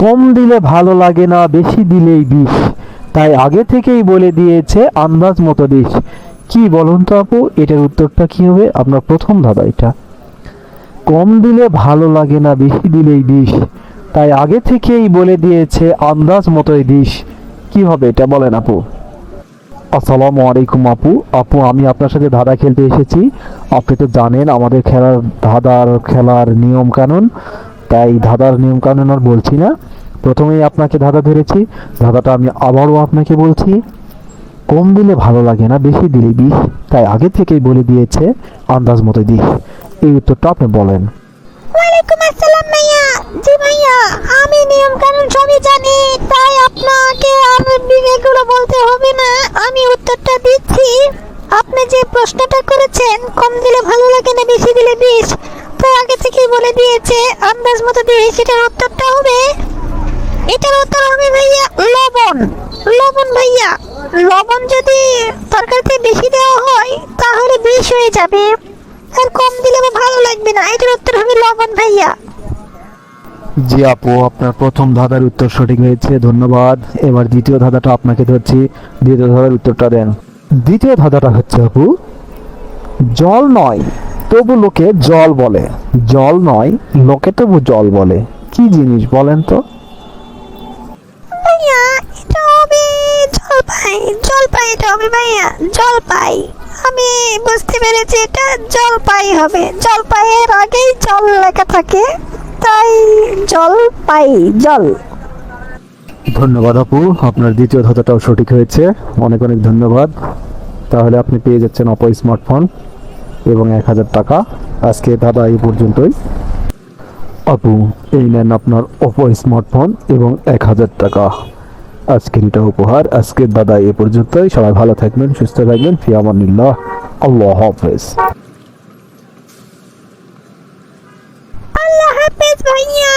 কম দিলে ভালো লাগে না, বেশি দিলেই বিষ, তাই আগে থেকেই বলে দিয়েছে আন্দাজ মতো দিস। কি বলুন তো আপু, এটার উত্তরটা কি হবে? আপনার প্রথম ধাঁধা এটা। কম দিলে ভালো লাগে না, বেশি দিলেই বিষ, তাই আগে থেকেই বলে দিয়েছে আন্দাজ মতোই দিস। কি হবে এটা বলেন আপু? আসসালামু আলাইকুম আপু। আপু, আমি আপনার সাথে ধাঁধা খেলতে এসেছি। আপনি তো জানেন আমাদের খেলার নিয়ম কানুন, তাই ধাঁধার নিয়ম কানুন আর বলছি না। প্রথমেই আপনাকে ধাঁধা ধরেছি, ধাঁধাটা আমি আবারও আপনাকে বলছি। কম দিলে ভালো লাগে না, বেশি দিলে বিষ, তাই আগে থেকেই বলে দিয়েছে আন্দাজ মতো দিস। এই উত্তরটা আপনি বলেন। ওয়ালাইকুম আসসালাম ভাইয়া। জি ভাইয়া, আমি নিয়ম কানুন সবই জানি, তাই আপনাকে আর এগুলো বলতে হবে না। আমি উত্তরটা দিচ্ছি। আপনি যে প্রশ্নটা করেছেন, কম দিলে ভালো লাগে না বেশি দিলে বিষ, তো আগে থেকেই বলে দিয়েছে আন্দাজ মতো দিয়ে, সেটার উত্তরটা হবে, এটার উত্তর হবে ভাইয়া লবণ। লবণ ভাইয়া, লবণ যদি তরকারিতে বেশি দেওয়া হয় তাহলে বিষ হয়ে যাবে, আর কম দিলে ভালো লাগবে না। এটার উত্তর হবে লবণ ভাইয়া। জি আপু, আপনার প্রথম ধাঁধার উত্তর সঠিক হয়েছে, ধন্যবাদ। এবার দ্বিতীয় ধাঁধাটা আপনাকে ধরছি, দ্বিতীয় ধাঁধার উত্তরটা দেন। দ্বিতীয় ধাঁধাটা হচ্ছে আপু, জল নয় তবু লোকে জল বলে, জল নয় লোকে তবু জল বলে, কি জিনিস বলেন তো? ভাইয়া, এটা হবে জলপাই। জলপাই এটা হবে ভাইয়া, জলপাই। আমি বুঝতে পেরেছি, এটা জলপাই হবে। জলপাইয়ের আগেই জল লেখা থাকে, তাই জলপাই, জল। ধন্যবাদ আপু, আপনার দ্বিতীয় ধাঁধাটাও সঠিক হয়েছে, অনেক অনেক ধন্যবাদ। তাহলে আপনি পেয়ে যাচ্ছেন অপো স্মার্টফোন এবং 1000 টাকা। আজকে দাদা এই পর্যন্তই। আপু, এই নেন আপনার ওপো স্মার্টফোন এবং 1000 টাকা। আজকের এটা উপহার। আজকের দাদা এ পর্যন্তই। সবাই ভালো থাকবেন, সুস্থ থাকবেন, ফি আমানিল্লাহ। আল্লাহ হাফেজ। আল্লাহ হাফেজ ভাইয়া।